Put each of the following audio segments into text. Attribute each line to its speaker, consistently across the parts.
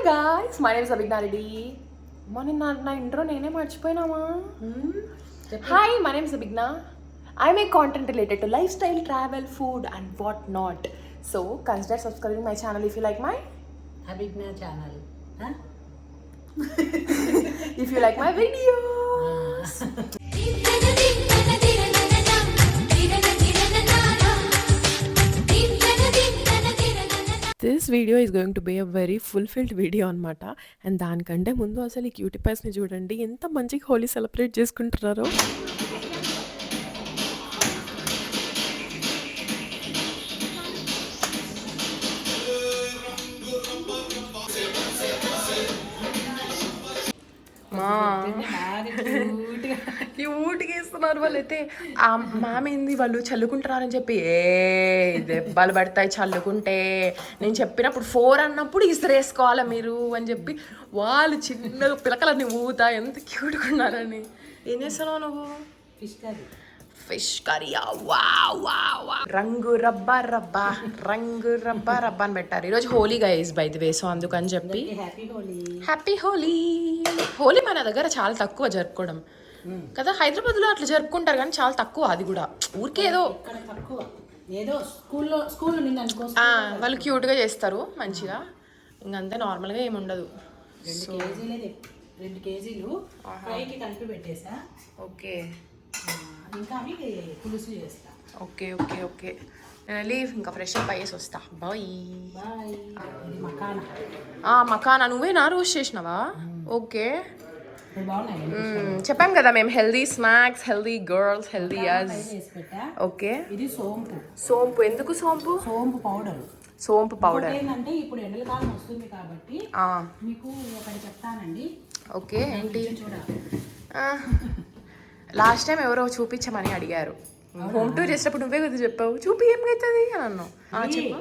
Speaker 1: guys, my name is Abhigna Reddy. నా intro నేనే మర్చిపోయినామా? Hi, my name is Abhigna. I make content related to lifestyle, travel, food and what not. So consider subscribing my channel if you like my
Speaker 2: Abhigna channel. Huh?
Speaker 1: if you like my videos. This video is going to be a very fulfilled video అనమాట. And దానికంటే ముందు అసలు ఈ cutie పైస్ని చూడండి, ఎంత మంచిగా Holi celebrate చేసుకుంటున్నారో. క్యూట్గా ఇస్తున్నారు వాళ్ళైతే. ఆ మ్యామ్ ఏంది వాళ్ళు చల్లుకుంటున్నారని చెప్పి దెబ్బలు పడతాయి చల్లుకుంటే, నేను చెప్పినప్పుడు 4 అన్నప్పుడు ఇసిరేసుకోవాలా మీరు అని చెప్పి వాళ్ళు చిన్నగా పిలకలన్నీ ఊతా ఎంత క్యూట్గా ఉన్నారని. ఏం చేస్తున్నావు నువ్వు? ఫిష్ కర్రీయా? వా వా వా. రంగు రబ్బా రబ్బా రంగు రబ్బా రబ్బా అని పెట్టారు. ఈరోజు Holi guys by the way, so అందుకని చెప్పి హ్యాపీ హోలీ. హోలీ మన దగ్గర చాలా తక్కువ జరుపుకోవడం కదా, హైదరాబాద్లో అట్లా జరుపుకుంటారు కానీ చాలా తక్కువ. అది కూడా ఊరికే వాళ్ళు క్యూట్గా చేస్తారు మంచిగా, ఇంకంతే, నార్మల్గా ఏమి ఉండదు.
Speaker 2: 2 కేజీలు ఫ్రైకి కలిపి పెట్టేసా.
Speaker 1: ఓకే,
Speaker 2: ఇంకా అవి పులుసు చేస్తా.
Speaker 1: ఓకే ఓకే ఓకే, నేను వెళ్ళి ఇంకా ఫ్రెష్ అప్ అయ్యేసి వస్తా. Bye
Speaker 2: bye. ఇది మకానా.
Speaker 1: మకానా నువ్వేనా రోస్ట్ చేసినావా? ఓకే,
Speaker 2: బాగున్నాయి.
Speaker 1: చెప్పాం కదా మేము healthy snacks, healthy girls, healthy as. Okay, ఇది
Speaker 2: సోంపు.
Speaker 1: సోంపు ఎందుకు? సోంపు
Speaker 2: పౌడర్.
Speaker 1: సోంపు పౌడర్
Speaker 2: ఏంటంటే ఇప్పుడు ఎండలకాలం వస్తుంది కాబట్టి మీకు ఒకటి చెప్తానండి.
Speaker 1: ఓకే, ఏంటి? లాస్ట్ టైం ఎవరో చూపించమని అడిగారు, హోమ్ టూర్ చేసినప్పుడు నువ్వే కదా చెప్పావు, చూపి ఏమవుతుంది అని అన్నావు. చెప్పు.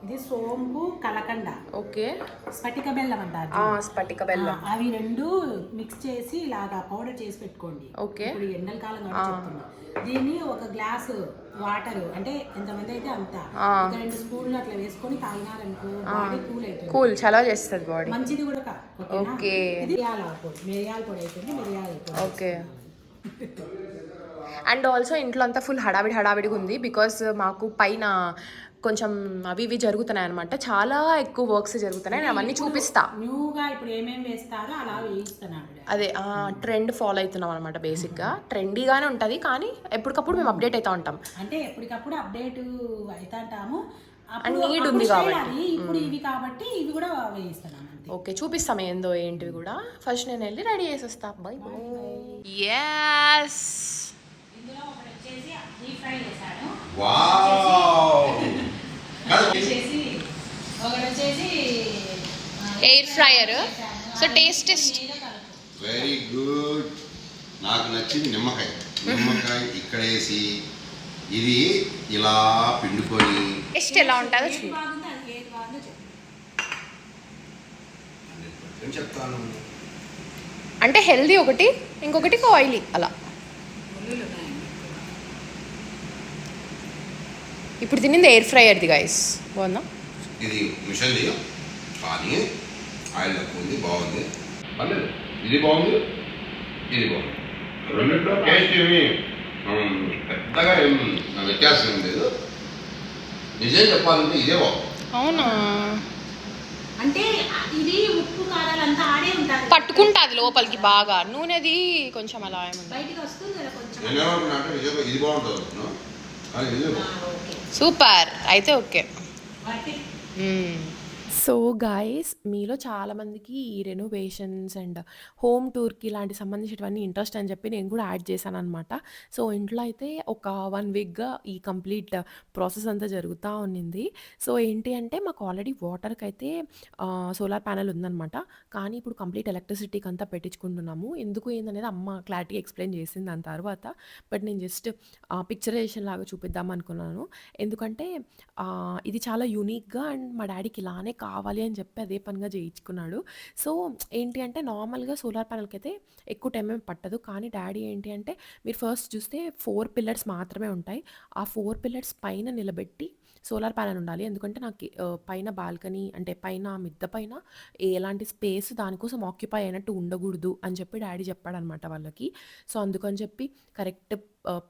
Speaker 2: ఇది సోంపు, కలకండ.
Speaker 1: ఓకే,
Speaker 2: స్ఫటిక బెల్లం అంటారు.
Speaker 1: స్ఫటిక బెల్లం.
Speaker 2: అవి 2 మిక్స్ చేసి ఇలాగా పౌడర్ చేసి పెట్టుకోండి.
Speaker 1: ఓకే,
Speaker 2: ఇప్పుడు ఎండల కాలం చెప్తున్నా. దీన్ని ఒక గ్లాసు వాటర్, అంటే ఎంతమంది అయితే అంత, 2 స్పూన్లు అట్లా వేసుకొని తాగినారనుకో బాడీ కూల్ అవుతుంది.
Speaker 1: కూల్ చాలా చేస్తుంది బాడీ,
Speaker 2: మంచిది కూడా.
Speaker 1: ఓకే,
Speaker 2: మిరియాల పొడి అయిపోయింది. మిరియాల పొడి.
Speaker 1: ఓకే. అండ్ ఆల్సో ఇంట్లో అంతా ఫుల్ హడావిడిగా ఉంది, బికాస్ మాకు పైన కొంచెం అవి ఇవి జరుగుతున్నాయి అనమాట, చాలా ఎక్కువ వర్క్స్ జరుగుతున్నాయి. నేను అవన్నీ చూపిస్తా.
Speaker 2: న్యూగా ఇప్పుడు ఏమేమి వేస్తారో అలా వేయిస్తున్నాను.
Speaker 1: అదే ట్రెండ్ ఫాలో అవుతున్నాం అనమాట. బేసిక్గా ట్రెండీగానే ఉంటుంది, కానీ ఎప్పటికప్పుడు మేము అప్డేట్ అవుతా ఉంటాం.
Speaker 2: అంటే ఎప్పటికప్పుడు అప్డేట్ అవుతాంటాము.
Speaker 1: అండ్ నీడ్ ఉంది కాబట్టి
Speaker 2: ఇప్పుడు ఇవి కాబట్టి ఇవి కూడా వేయిస్తున్నాను.
Speaker 1: ఓకే, చూపిస్తాం ఏందో ఏంటివి కూడా. ఫస్ట్ నేను వెళ్ళి రెడీ చేసి వస్తా. By by. yes
Speaker 2: ఇందులో ఒకటి వచ్చేసి డీప్ ఫ్రై చేశాను.
Speaker 3: వావ్.
Speaker 2: ఒకటి వచ్చేసి
Speaker 1: air fryer. So taste
Speaker 3: very good. నాకు నచ్చింది నిమ్మకాయ. ఇక్కడేసి ఇది ఇలా పిండుకొని
Speaker 1: టేస్ట్ ఎలా ఉంటుందో
Speaker 3: చెప్తాను.
Speaker 1: అంటే హెల్దీ ఒకటి, ఇంకొకటి ఆయిలీ అలా. ఇప్పుడు తినింది ఎయిర్ ఫ్రైయర్ది గైస్, బాగుందా?
Speaker 3: ఇది మిషన్ది కానీ ఆయిల్ తక్కువ ఉంది, బాగుంది. పర్లేదు, ఇది బాగుంది, ఇది బాగుంది. రెండింటిలో టేస్ట్ ఏమి పెద్దగా ఏం వ్యత్యాసం ఏం లేదు. నిజం చెప్పాలంటే ఇదే బాగుంది.
Speaker 1: అవునా?
Speaker 2: అంటే ఇది ఉప్పు కారాలంతా ఆడే ఉంటారు,
Speaker 1: పట్టుకుంటుంది లోపలికి బాగా. నూనెది కొంచెం అలా
Speaker 2: బయటికి వస్తుంది కదా కొంచెం.
Speaker 3: నేనేమనుకున్నా అంటే నిజంగా ఇది బాగుంటుంది కానీ ఇదే బాగుంది.
Speaker 1: సూపర్, అయితే ఓకే. సో గాయస్, మీలో చాలామందికి ఈ రెనోవేషన్స్ అండ్ హోమ్ టూర్కి ఇలాంటి సంబంధించినవన్నీ ఇంట్రెస్ట్ అని చెప్పి నేను కూడా యాడ్ చేశాను అనమాట. సో ఇంట్లో అయితే ఒక 1 వీక్గా ఈ కంప్లీట్ ప్రాసెస్ అంతా జరుగుతూ ఉన్నింది. సో ఏంటి అంటే మాకు ఆల్రెడీ వాటర్కి అయితే సోలార్ ప్యానెల్ ఉందన్నమాట, కానీ ఇప్పుడు కంప్లీట్ ఎలక్ట్రిసిటీకి అంతా పెట్టించుకుంటున్నాము. ఎందుకు ఏందనేది అమ్మ క్లారిటీ ఎక్స్ప్లెయిన్ చేసింది దాని తర్వాత. బట్ నేను జస్ట్ పిక్చరైజేషన్ లాగా చూపిద్దాం అనుకున్నాను, ఎందుకంటే ఇది చాలా యూనిక్గా అండ్ మా డాడీకి ఇలానే కావాలి అని చెప్పి అదే పనిగా చేయించుకున్నాడు. సో ఏంటి అంటే నార్మల్గా సోలార్ ప్యానెల్కి అయితే ఎక్కువ టైం ఏం పట్టదు. కానీ డాడీ ఏంటి అంటే మీరు ఫస్ట్ చూస్తే 4 పిల్లర్స్ మాత్రమే ఉంటాయి. ఆ 4 పిల్లర్స్ పైన నిలబెట్టి సోలార్ ప్యానెల్ ఉండాలి. ఎందుకంటే నాకు పైన బాల్కనీ అంటే పైన మిద్ద పైన ఎలాంటి స్పేస్ దానికోసం ఆక్యుపై అయినట్టు ఉండకూడదు అని చెప్పి డాడీ చెప్పాడనమాట వాళ్ళకి. సో అందుకని చెప్పి కరెక్ట్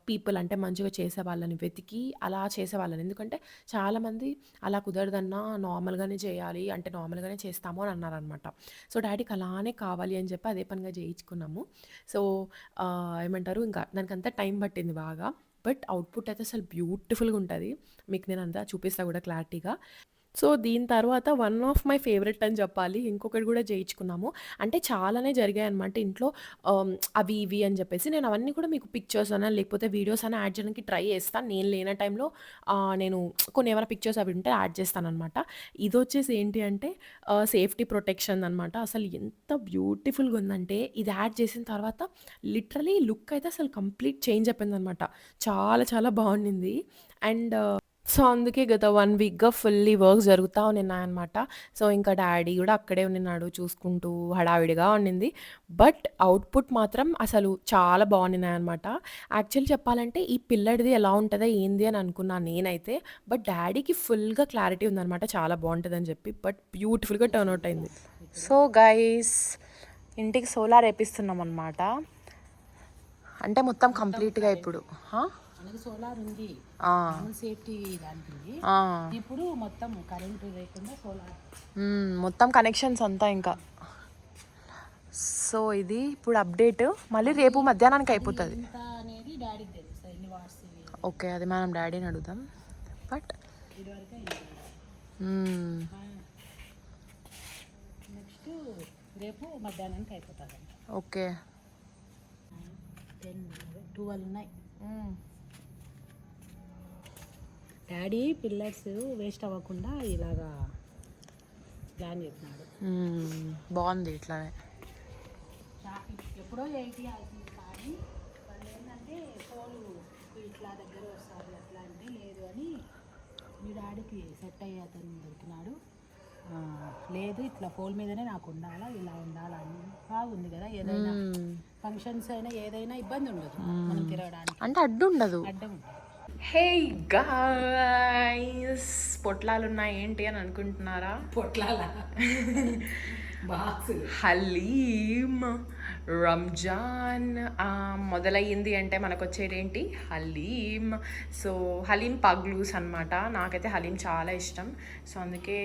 Speaker 1: పీపుల్ అంటే మంచిగా చేసే వాళ్ళని వెతికి అలా చేసేవాళ్ళని. ఎందుకంటే చాలామంది అలా కుదరదన్నా నార్మల్గానే చేయాలి అంటే నార్మల్గానే చేస్తాము అని అన్నారనమాట. సో డాడీకి అలానే కావాలి అని చెప్పి అదే పనిగా చేయించుకున్నాము. సో ఏమంటారు ఇంకా దానికి అంతా టైం పట్టింది బాగా. బట్ అవుట్పుట్ అయితే అసలు బ్యూటిఫుల్గా ఉంటుంది. మీకు నేను అంతా చూపిస్తా కూడా క్లారిటీగా. సో దీని తర్వాత వన్ ఆఫ్ మై ఫేవరెట్ అని చెప్పాలి. ఇంకొకటి కూడా చేయించుకున్నాము. అంటే చాలానే జరిగాయి అనమాట ఇంట్లో అవి ఇవి అని చెప్పేసి. నేను అవన్నీ కూడా మీకు పిక్చర్స్ అన్నా లేకపోతే వీడియోస్ అన్నా యాడ్ చేయడానికి ట్రై చేస్తాను. నేను లేని టైంలో నేను కొన్ని ఏమైనా పిక్చర్స్ అవి ఉంటే యాడ్ చేస్తానమాట. ఇది వచ్చేసి ఏంటి అంటే సేఫ్టీ ప్రొటెక్షన్ అనమాట. అసలు ఎంత బ్యూటిఫుల్గా ఉందంటే ఇది యాడ్ చేసిన తర్వాత లిటరలీ లుక్ అయితే అసలు కంప్లీట్ చేంజ్ అయిపోయిందనమాట. చాలా చాలా బాగుండింది. అండ్ సో అందుకే గత 1 వీక్‌గా ఫుల్లీ వర్క్స్ జరుగుతా ఉన్నాయన్నమాట. సో ఇంకా డాడీ కూడా అక్కడే ఉన్నాడు చూసుకుంటూ, హడావిడిగా ఉండింది. బట్ అవుట్పుట్ మాత్రం అసలు చాలా బాగున్నాయన్నమాట. యాక్చువల్లీ చెప్పాలంటే ఈ పిల్లడిది ఎలా ఉంటుందో ఏంది అని అనుకున్నాను నేనైతే. బట్ డాడీకి ఫుల్గా క్లారిటీ ఉందన్నమాట చాలా బాగుంటుందని చెప్పి. బట్ బ్యూటిఫుల్గా టర్న్ అవుట్ అయింది. సో గైస్ ఇంటికి సోలార్ వేపిస్తున్నాం అనమాట. అంటే మొత్తం కంప్లీట్గా ఇప్పుడు
Speaker 2: మనకి సోలార్ ఉంది సేఫ్టీ దానికి. ఇప్పుడు మొత్తం కరెంటు లేకుండా సోలార్
Speaker 1: మొత్తం కనెక్షన్స్ అంతా ఇంకా. సో ఇది ఇప్పుడు అప్డేట్. మళ్ళీ రేపు మధ్యాహ్నానికి అయిపోతుంది
Speaker 2: అనేది డాడీకి తెలుస్తుంది ఎన్ని వాట్స్.
Speaker 1: ఓకే అది మనం డాడీని అడుగుదాం. బట్
Speaker 2: నెక్స్ట్ రేపు మధ్యాహ్నానికి అయిపోతుంది.
Speaker 1: ఓకే
Speaker 2: 10, 12 ఉన్నాయి. డాడీ పిల్లర్స్ వేస్ట్ అవ్వకుండా ఇలాగా ప్లాన్ చెప్పినాడు.
Speaker 1: బాగుంది ఇట్లానే.
Speaker 2: ఎప్పుడో 80 అవుతుంది కానీ వాళ్ళు ఏంటంటే పోలు ఇట్లా దగ్గర వస్తారు అట్లా అంటే లేదు అని మీ డాడీకి సెట్ అయ్యే అతను దొరికినాడు. లేదు ఇట్లా పోల్ మీదనే నాకు ఉండాలా ఇలా ఉండాలా అని బాగుంది కదా. ఏదైనా ఫంక్షన్స్ అయినా ఏదైనా ఇబ్బంది ఉండదు మనం తిరగడానికి.
Speaker 1: అంటే అడ్డు ఉండదు,
Speaker 2: అడ్డం ఉండదు.
Speaker 1: హే గాయ్స్ పొట్లాలు ఉన్నాయి ఏంటి అని అనుకుంటున్నారా?
Speaker 2: పొట్లాల బాక్స్
Speaker 1: హలీమ్ రంజాన్ మొదలయ్యింది అంటే మనకు వచ్చేదేంటి హలీమ్. సో హలీమ్ పగ్లూస్ అనమాట. నాకైతే హలీమ్ చాలా ఇష్టం. సో అందుకే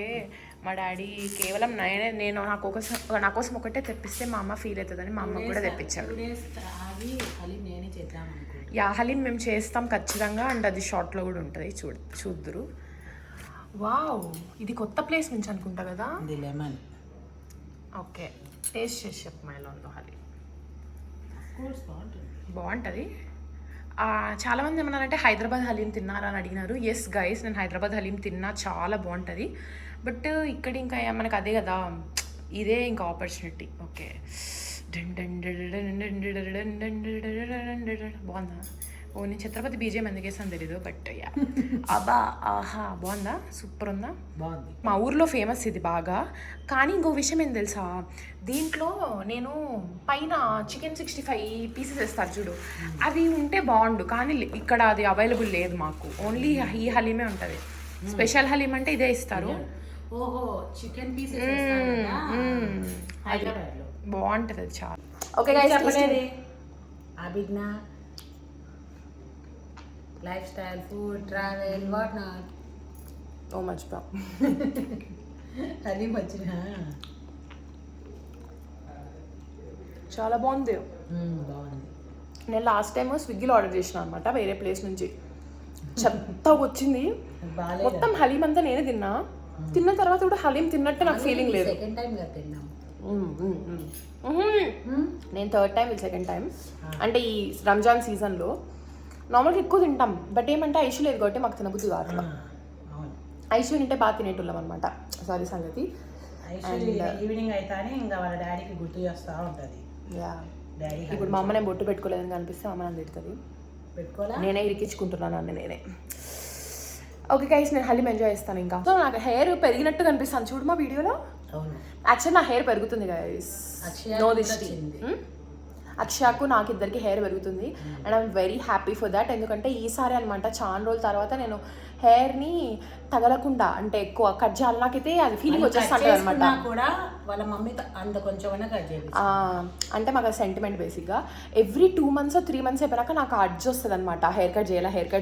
Speaker 1: మా డాడీ కేవలం నేను నా కోసం ఒకటే తెప్పిస్తే మా అమ్మ ఫీల్ అవుతుందని మా అమ్మ కూడా తెప్పించాడు. యా హలీం మేము చేస్తాం ఖచ్చితంగా. అండ్ అది షార్ట్లో కూడా ఉంటుంది, చూద్దురు. వావ్ ఇది కొత్త ప్లేస్ నుంచి అనుకుంటా కదా.
Speaker 2: ఇది లెమన్.
Speaker 1: ఓకే టేస్ట్ చేసి చెప్పు మైలాన్లో హలీం బాగుంటుంది. చాలామంది ఏమన్నారంటే హైదరాబాద్ హలీం తిన్నారా అని అడిగినారు. ఎస్ గైస్ నేను హైదరాబాద్ హలీం తిన్నా, చాలా బాగుంటుంది. బట్ ఇక్కడ ఇంకా మనకు అదే కదా, ఇదే ఇంకా ఆపర్చునిటీ. ఓకే బాగుందా? ఓ నేను ఛత్రపతి బీజేఎం ఎందుకు వేసాను తెలీదు. బట్ యా అబ్బా ఆహా బాగుందా, సూపర్ ఉందా,
Speaker 2: బాగుంది.
Speaker 1: మా ఊర్లో ఫేమస్ ఇది బాగా. కానీ ఇంకో విషయం ఏం తెలుసా, దీంట్లో నేను పైన చికెన్ 65 పీసెస్ వేస్తారు చూడు, అది ఉంటే బాగుండు. కానీ ఇక్కడ అది అవైలబుల్ లేదు మాకు. ఓన్లీ ఈ హలీమే ఉంటుంది. స్పెషల్ హలీం అంటే ఇదే ఇస్తారు.
Speaker 2: ఓహో చికెన్ పీసెస్ హైదరాబాద్లో
Speaker 1: బాగుంటుంది అది చాలా.
Speaker 2: ఓకే గైస్ చెప్పలేదే Abhijna life style food travel what not.
Speaker 1: ఓ మర్చిపో
Speaker 2: అది వచ్చిన
Speaker 1: చాలా బాగుంది.
Speaker 2: బాగుంది.
Speaker 1: నేను లాస్ట్ టైం స్విగ్గీలో ఆర్డర్ చేసిన అనమాట వేరే ప్లేస్ నుంచి. చెత్తగా వచ్చింది మొత్తం. హలీం అంతా నేనే తిన్న తర్వాత కూడా హలీం తిన్నట్టు నాకు ఫీలింగ్ లేదు.
Speaker 2: సెకండ్ టైం కదా తిన్నాం.
Speaker 1: నేను థర్డ్ టైం, ఇది సెకండ్ టైం. అంటే ఈ రంజాన్ సీజన్లో నార్మల్గా ఎక్కువ తింటాం. బట్ ఏమంటే ఐషు లేదు కాబట్టి మాకు తినబుద్ధి కాదు. ఐషు తింటే బాగా తినేటోళ్ళం అనమాట. సారీ సంగతి.
Speaker 2: ఈవినింగ్ అయితే ఇంకా వాళ్ళ డాడీకి గుర్తు చేస్తూ ఉంటుంది. డాడీ
Speaker 1: ఇప్పుడు మా అమ్మ నేను బొట్టు పెట్టుకోలేదని కనిపిస్తే అమ్మ నన్ను తిడుతుంది.
Speaker 2: పెట్టుకోలే,
Speaker 1: నేనే ఇరికించుకుంటున్నాను అన్నీ నేనే. ఓకే గైస్, నేను హలీం ఎంజాయ్ చేస్తాను ఇంకా. సో నాకు హెయిర్ పెరిగినట్టు కనిపిస్తాను చూడు మా వీడియోలో.
Speaker 2: అవును,
Speaker 1: యాక్చువల్లీ నా హెయిర్ పెరుగుతుంది గైస్, నో దిష్టి. అక్షయకు నాకు ఇద్దరికి హెయిర్ పెరుగుతుంది and I'm very happy for that. ఎందుకంటే ఈసారి అనమాట చాలా రోజుల తర్వాత నేను హెయిర్ని తగలకుండా అంటే ఎక్కువ కట్ చేయాలి, నాకైతే అది ఫీలింగ్ వచ్చేస్తుంది అనమాట.
Speaker 2: కూడా వాళ్ళ మమ్మీ అంత కొంచెం కట్ చేయాలి
Speaker 1: అంటే మాకు సెంటిమెంట్ బేసిక్గా ఎవ్రీ 2 months 3 months అయిపోయాక నాకు అడ్జ్ వస్తుంది అనమాట హెయిర్ కట్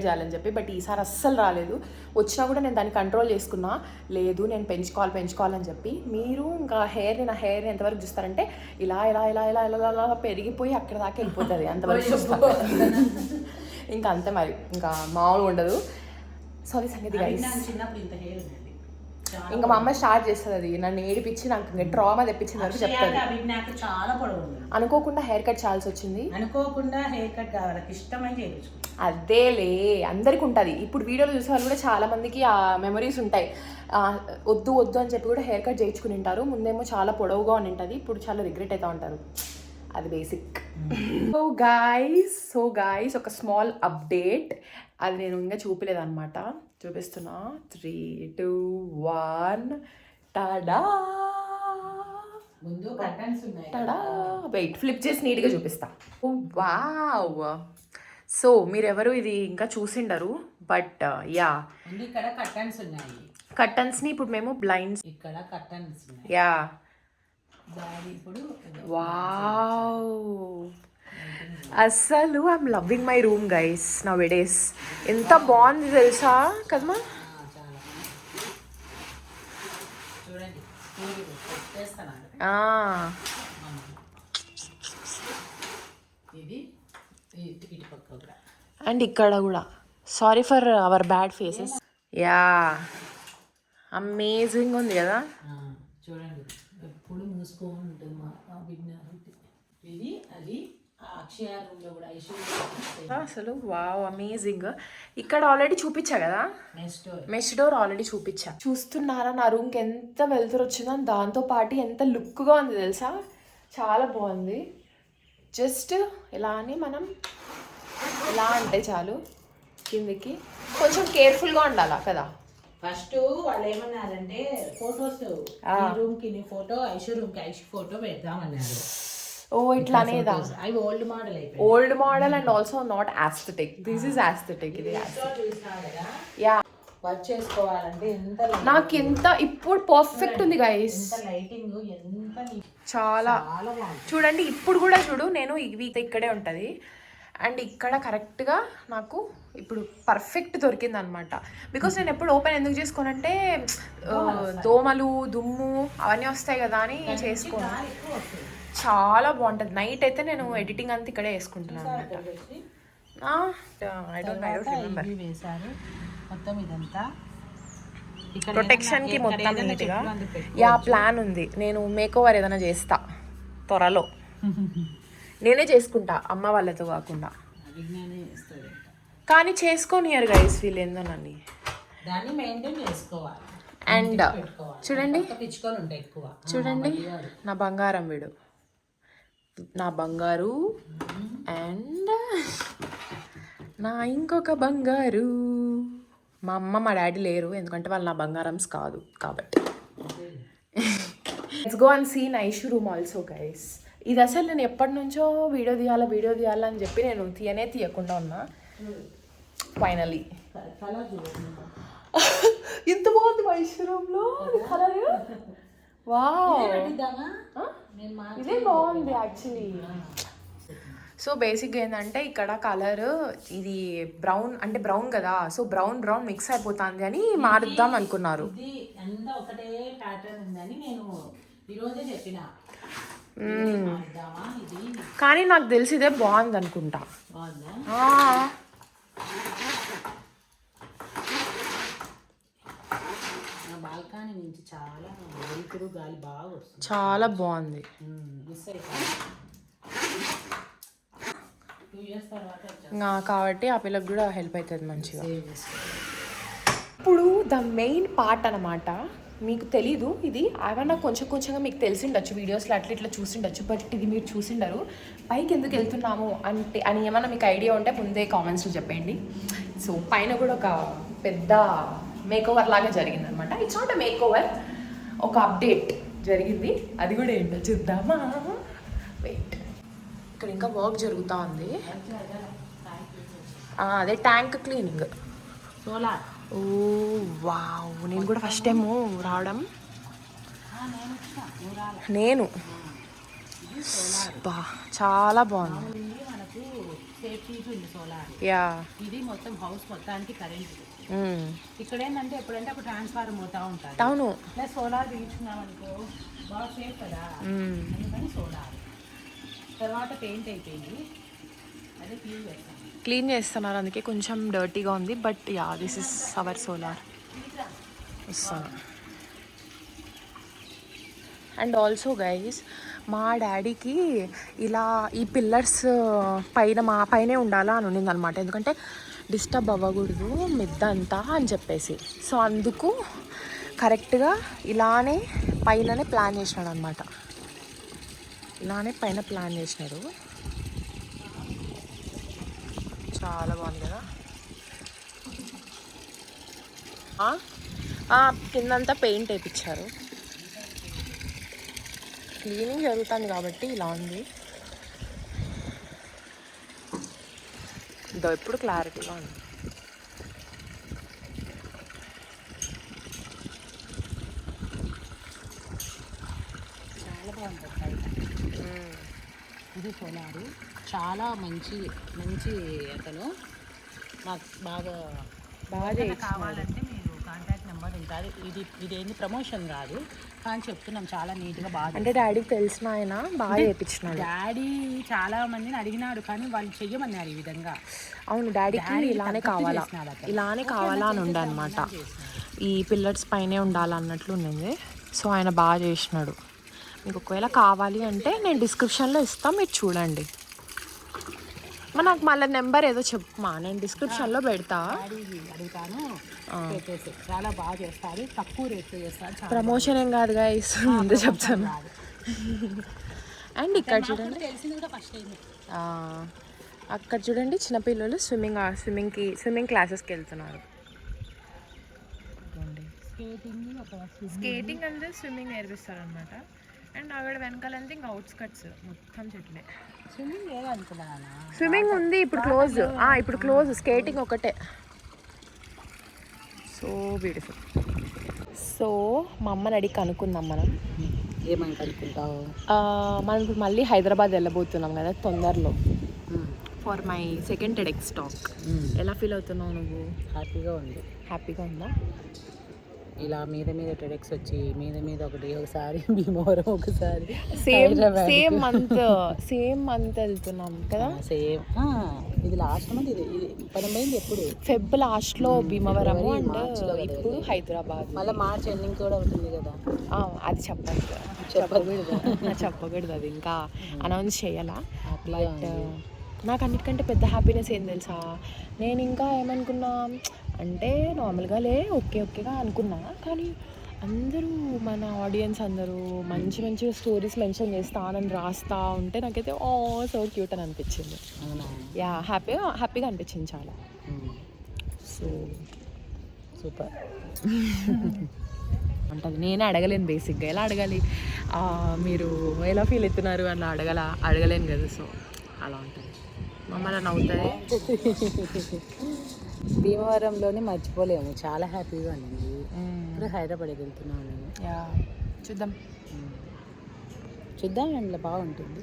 Speaker 1: చేయాలని చెప్పి. బట్ ఈసారి అస్సలు రాలేదు, వచ్చినా కూడా నేను దాన్ని కంట్రోల్ చేసుకున్నా. లేదు నేను పెంచుకోవాలని చెప్పి. మీరు ఇంకా నా హెయిర్ని ఎంతవరకు చూస్తారంటే ఇలా ఇలా ఇలా ఇలా ఇలా ఇలా పెరిగిపోయి అక్కడ దాకా వెళ్ళిపోతుంది, అంతవరకు చూస్తారు. ఇంకా అంతే మరి, ఇంకా మామూలుగా ఉండదు. సో అది సంగతి గైస్. ఇంకా మా అమ్మ స్టార్ట్ చేస్తుంది అది నన్ను ఏడిపించి నాకు ఇంకా ట్రామా తెప్పించిన వరకు చెప్తుంది.
Speaker 2: చాలా పొడవు
Speaker 1: అనుకోకుండా హెయిర్ కట్ చేయాల్సి వచ్చింది.
Speaker 2: అనుకోకుండా హెయిర్ కట్ కావాలి, ఇష్టమని చేయించుకో.
Speaker 1: అదేలే, అందరికి ఉంటుంది. ఇప్పుడు వీడియోలో చూసే వాళ్ళు కూడా చాలా మందికి ఆ మెమరీస్ ఉంటాయి. వద్దు అని చెప్పి కూడా హెయిర్ కట్ చేయించుకుని ఉంటారు. ముందేమో చాలా పొడవుగా ఉంటుంది, ఇప్పుడు చాలా రిగ్రెట్ అవుతూ ఉంటారు. అది బేసిక్. సో గాయస్ ఒక స్మాల్ అప్డేట్, అది నేను ఇంకా చూపలేదన్నమాట, చూపిస్తున్నా. 3, 2, 1 టాడా.
Speaker 2: ముందు కర్టన్స్ ఉన్నాయి,
Speaker 1: టాడా. వెయిట్, ఫ్లిప్ చేసి నీట్గా చూపిస్తా. వావ్. సో మీరెవరు ఇది ఇంకా చూసిండరు, బట్ యా
Speaker 2: ఇక్కడ కర్టన్స్ ఉన్నాయి.
Speaker 1: కర్టన్స్ని ఇప్పుడు మేము బ్లైండ్స్,
Speaker 2: ఇక్కడ కర్టన్స్ ఉన్నాయి.
Speaker 1: యా
Speaker 2: ఇప్పుడు
Speaker 1: వావ్. అస్సలు I'm loving my room guys now days. ఎంత బాగుంది తెలుసా కదమ్మా.
Speaker 2: చూడండి,
Speaker 1: అండ్ ఇక్కడ కూడా sorry for hour bad faces. Yeah amazing ఉంది కదా.
Speaker 2: చూడండి ఎప్పుడు మూసుకొని ఉంటుంది ఇది. అది అక్షయ రూమ్లో కూడా
Speaker 1: అసలు వావ్ అమేజింగ్. ఇక్కడ ఆల్రెడీ చూపించా కదా, మెష్ డోర్ ఆల్రెడీ చూపించా. చూస్తున్నారా నా రూమ్కి ఎంత వెలుతురు వచ్చిందో, దాంతో పాటు ఎంత లుక్గా ఉంది తెలుసా. చాలా బాగుంది. జస్ట్ ఇలా అని మనం ఇలా అంటే చాలు కిందికి. కొంచెం కేర్ఫుల్గా ఉండాలా కదా.
Speaker 2: ఫస్ట్ వాళ్ళు ఏమన్నారంటే ఫొటోస్ రూమ్ కి ఫోటో, ఐషు రూమ్ కి ఐషు ఫోటో పెడదామన్నారు.
Speaker 1: ఓ ఇట్లా అనేదా.
Speaker 2: అవి ఓల్డ్ మోడల్ అయిపోయి,
Speaker 1: old model and also not aesthetic. This is aesthetic. ఇది యా
Speaker 2: వర్క్ చేసుకోవాలంటే ఎంత
Speaker 1: నాకు ఎంత ఇప్పుడు పర్ఫెక్ట్ ఉంది గైస్.
Speaker 2: లైటింగ్ ఎంత
Speaker 1: చాలా చూడండి. ఇప్పుడు కూడా చూడు, నేను ఇవి ఇక్కడే ఉంటుంది అండ్ ఇక్కడ కరెక్ట్గా నాకు ఇప్పుడు పర్ఫెక్ట్ దొరికింది అనమాట. బికాస్ నేను ఎప్పుడు ఓపెన్ ఎందుకు చేసుకోనంటే దోమలు దుమ్ము అవన్నీ వస్తాయి కదా అని చేసుకోను. చాలా బాగుంటుంది. నైట్ అయితే నేను ఎడిటింగ్ అంతా ఇక్కడే వేసుకుంటున్నాను అనమాట.
Speaker 2: మొత్తం ఇదంతా
Speaker 1: ప్రొటెక్షన్కి మొత్తం నీట్గా. యా ప్లాన్ ఉంది, నేను మేకోవర్ ఏదైనా చేస్తా త్వరలో. నేనే చేసుకుంటా అమ్మ వాళ్ళతో కాకుండా. కానీ చేసుకోనియరు గైస్ వీళ్ళు ఏందోనండి.
Speaker 2: దాన్ని మెయింటైన్ చేసుకోవాలి.
Speaker 1: అండ్ చూడండి
Speaker 2: ఎక్కువ.
Speaker 1: చూడండి నా బంగారం వీడు, నా బంగారు అండ్ నా ఇంకొక బంగారు. మా అమ్మ మా డాడీ లేరు ఎందుకంటే వాళ్ళు నా బంగారమ్స్ కాదు కాబట్టి. Let's go and see Naishu room also guys. ఇది అసలు నేను ఎప్పటి నుంచో వీడియో తీయాలా అని చెప్పి నేను తీయకుండా ఉన్నా. ఫైనలీ ఇంత బాగుంది నైషు రూమ్లో కలర్. వావ్ ఇదే బాగుంది యాక్చువల్లీ. సో బేసిక్గా ఏంటంటే ఇక్కడ కలర్ ఇది బ్రౌన్ అంటే బ్రౌన్ కదా, సో బ్రౌన్ మిక్స్ అయిపోతుంది అని మారుద్దాం అనుకున్నారు.
Speaker 2: ఒకటే ప్యాటర్న్ ఉందని నేను ఈరోజే చెప్పిన,
Speaker 1: కానీ నాకు తెలిసి ఇదే బాగుంది అనుకుంటా.
Speaker 2: బాల్కనీ నుంచి చాలా వెలుతురు గాలి బాగా వస్తుంది,
Speaker 1: చాలా బాగుంది. కాబట్టి ఆ పిల్లకి కూడా హెల్ప్ అవుతుంది మంచిగా. ఇప్పుడు ద మెయిన్ పార్ట్ అనమాట. మీకు తెలీదు, ఇది ఏమన్నా కొంచెంగా మీకు తెలిసిండొచ్చు, వీడియోస్లో ఇట్లా చూసిండొచ్చు, బట్ ఇది మీరు చూసిండరు. పైకి ఎందుకు వెళ్తున్నాము అంటే అని ఏమన్నా మీకు ఐడియా ఉంటే ముందే కామెంట్స్లో చెప్పండి. సో పైన కూడా ఒక పెద్ద మేకోవర్ లాగా జరిగింది అనమాట. ఇట్స్ నాట్ అ మేకోవర్, ఒక అప్డేట్ జరిగింది. అది కూడా ఏంటో చూద్దామా. వెయిట్, ఇక్కడ ఇంకా వర్క్ జరుగుతూ ఉంది. అదే ట్యాంక్ క్లీనింగ్.
Speaker 2: సోలార్.
Speaker 1: ఓ వావ్, నేను కూడా ఫస్ట్ టైం రావడం. నేను బా చాలా బాగుంది.
Speaker 2: మనకు సేఫ్టీ ఉంది సోలార్.
Speaker 1: యా,
Speaker 2: ఇది మొత్తం హౌస్ మొత్తానికి కరెంట్. ఇక్కడ ఏంటంటే ఎప్పుడంటే అప్పుడు ట్రాన్స్ఫార్మర్ పోతా ఉంటారు.
Speaker 1: అవును.
Speaker 2: ప్లస్ సోలార్ తీయించుకున్నాం అనుకో బాగా సేఫ్ కదా, అందుకని సోలార్. తర్వాత పెయింట్ అయిపోయింది, అదే క్లీన్
Speaker 1: చేస్తున్నారు, అందుకే కొంచెం డర్టీగా ఉంది. But yeah, this is our solar. వస్తాను. అండ్ ఆల్సో గైస్, మా డాడీకి ఇలా ఈ పిల్లర్స్ మా పైనే ఉండాలా అని ఉండింది అనమాట. ఎందుకంటే డిస్టర్బ్ అవ్వకూడదు మిద్ద అంతా అని చెప్పేసి. సో అందుకు కరెక్ట్గా ఇలానే పైననే ప్లాన్ చేసినాడు అనమాట. ఇలానే పైన ప్లాన్ చేసినాడు. చాలా బాగుంది కదా. కిందంతా పెయింట్ వేయించారు. క్లీనింగ్ జరుగుతుంది కాబట్టి ఇలా ఉంది. ఇదో ఎప్పుడు క్లారిటీగా ఉంది.
Speaker 2: చాలా బాగుంటుంది. ఇది సోలారు, చాలా మంచి మంచి అతను. నాకు బాగా కావాలంటే మీరు కాంటాక్ట్ నెంబర్ ఉంటుంది. ఇదేంటి ప్రమోషన్ కాదు, కానీ చెప్తున్నాం చాలా నీట్గా బాగా.
Speaker 1: అంటే డాడీకి తెలిసిన ఆయన బాగా చేయించినాడు.
Speaker 2: డాడీ చాలా మందిని అడిగినాడు కానీ వాళ్ళు చెయ్యమన్నారు ఈ విధంగా.
Speaker 1: అవును, డాడీకి ఇలానే కావాలా అని ఉండే అనమాట. ఈ పిల్లర్స్ పైనే ఉండాలన్నట్లు ఉండింది. సో ఆయన బాగా చేసినాడు. మీకు ఒకవేళ కావాలి అంటే నేను డిస్క్రిప్షన్లో ఇస్తాను, మీరు చూడండి. నాకు మళ్ళీ నెంబర్ ఏదో చెప్పమా, నేను డిస్క్రిప్షన్లో పెడతా.
Speaker 2: అడుగుతాను, చాలా బాగా చేస్తారు, తక్కువ రేట్లో చేస్తారు.
Speaker 1: ప్రమోషన్ ఏం కాదు గైస్, ముందే చెప్తాను. అండ్ ఇక్కడ చూడండి,
Speaker 2: తెలిసింది కూడా ఫస్ట్ టైం.
Speaker 1: అక్కడ చూడండి చిన్నపిల్లలు స్విమ్మింగ్ క్లాసెస్కి వెళ్తున్నారు. స్కేటింగ్ అంటే స్విమ్మింగ్ నేర్పిస్తారు అనమాట. అండ్ అక్కడ వెనకాలంటే ఇంకా అవుట్స్కట్స్ మొత్తం చెట్లే.
Speaker 2: స్విమ్మింగ్ లేదనుకున్నాను.
Speaker 1: స్విమ్మింగ్ ఉంది, ఇప్పుడు క్లోజ్ స్కేటింగ్ ఒకటే. So beautiful. సో మా అమ్మని అడిగి కనుక్కుందాం మనం.
Speaker 2: ఏమని కనుక్కుంటావు?
Speaker 1: మనం ఇప్పుడు మళ్ళీ హైదరాబాద్ వెళ్ళబోతున్నాం కదా తొందరలో, for my second TEDx talk. ఎలా ఫీల్ అవుతున్నావు నువ్వు? హ్యాపీగా ఉందా?
Speaker 2: ఇలా మీద TEDx వచ్చి మీద ఒకసారి భీమవరం, ఒకసారి
Speaker 1: సేమ్ మంత్ వెళ్తున్నాం కదా.
Speaker 2: సేమ్ ఇది లాస్ట్ మంత్. ఇది పదమైంది ఎప్పుడు?
Speaker 1: ఫెబ్ లాస్ట్లో భీమవరం, అండ్ ఇప్పుడు హైదరాబాద్.
Speaker 2: మళ్ళీ మార్చ్ ఎండింగ్ కూడా అవుతుంది కదా.
Speaker 1: అది చెప్పకూడదు అది ఇంకా అనౌన్స్ చేయాలా. బట్ నాకు అన్నిటికంటే పెద్ద హ్యాపీనెస్ ఏం తెలుసా, నేను ఇంకా ఏమనుకున్నా అంటే నార్మల్గా ఓకేగా అనుకున్నా, కానీ అందరూ మన ఆడియన్స్ అందరూ మంచి స్టోరీస్ మెన్షన్ చేస్తానని రాస్తా ఉంటే నాకైతే సో క్యూట్ అని అనిపించింది. యా, హ్యాపీగా అనిపించింది చాలా. సో
Speaker 2: సూపర్
Speaker 1: ఉంటుంది. నేనే అడగలేను బేసిక్గా, ఎలా అడగాలి, మీరు ఎలా ఫీల్ అవుతున్నారు అలా అడగలేను కదా. సో అలా ఉంటుంది. మమ్మల్ని నవ్వుతుంది.
Speaker 2: భీమవరంలోనే మర్చిపోలేము, చాలా హ్యాపీగా ఉంది. ఇప్పుడు హైదరాబాద్కి వెళ్తున్నాను నేను. చూద్దాం అందులో బాగుంటుంది.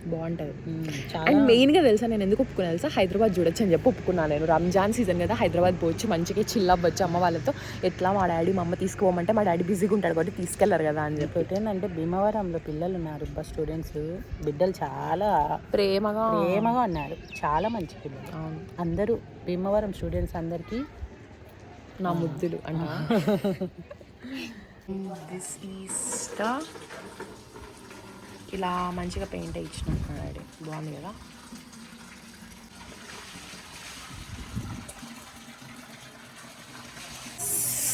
Speaker 1: అండ్ మెయిన్గా తెలుసా నేను ఎందుకు ఒప్పుకున్నా తెలుసా, హైదరాబాద్ చూడొచ్చు అని చెప్పి ఒప్పుకున్నాను. నేను రంజాన్ సీజన్ కదా, హైదరాబాద్ పోవచ్చు, మంచిగా చిల్ అవ్వచ్చు అమ్మ వాళ్ళతో. ఎట్లా మా డాడీ మా అమ్మ తీసుకుపోమంటే మా డాడీ బిజీగా ఉంటాడు కాబట్టి తీసుకెళ్లారు కదా అని చెప్పి.
Speaker 2: ఏంటంటే భీమవరంలో పిల్లలు ఉన్నారు, స్టూడెంట్స్, బిడ్డలు చాలా
Speaker 1: ప్రేమగా
Speaker 2: ఉన్నారు, చాలా మంచి పిల్లలు. అందరూ భీమవరం స్టూడెంట్స్ అందరికీ
Speaker 1: నా ముద్దులు అన్న. దిస్ ఈస్ ఇలా మంచిగా పెయింట్ ఇచ్చిన డాడీ, బాగుంది కదా.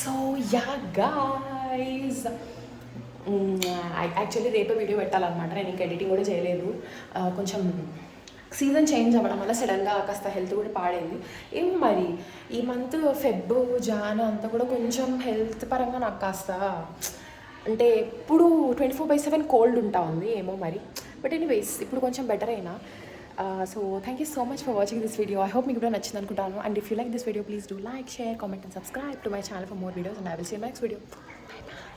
Speaker 1: సో యా గైస్, యాక్చువల్లీ రేపే వీడియో పెట్టాలన్నమాట. నేను ఇంకా ఎడిటింగ్ కూడా చేయలేదు. కొంచెం సీజన్ చేంజ్ అవ్వడం వల్ల సడన్గా కాస్త హెల్త్ కూడా పాడైంది. ఏమో మరి ఈ మంత్ ఫెబ్ జాన్ అంతా కూడా కొంచెం హెల్త్ పరంగా నాకు కాస్త అంటే ఎప్పుడు 24/7 కోల్డ్ ఉంటా ఉంది, ఏమో మరి. బట్ ఎనీవేస్ ఇప్పుడు కొంచెం బెటర్ అయినా. So thank you so much for watching this video. I hope మీకు కూడా నచ్చింది అనుకుంటాను. And if you like this video please do like, share, comment and subscribe to my channel for more videos and I will see you next video. Bye by.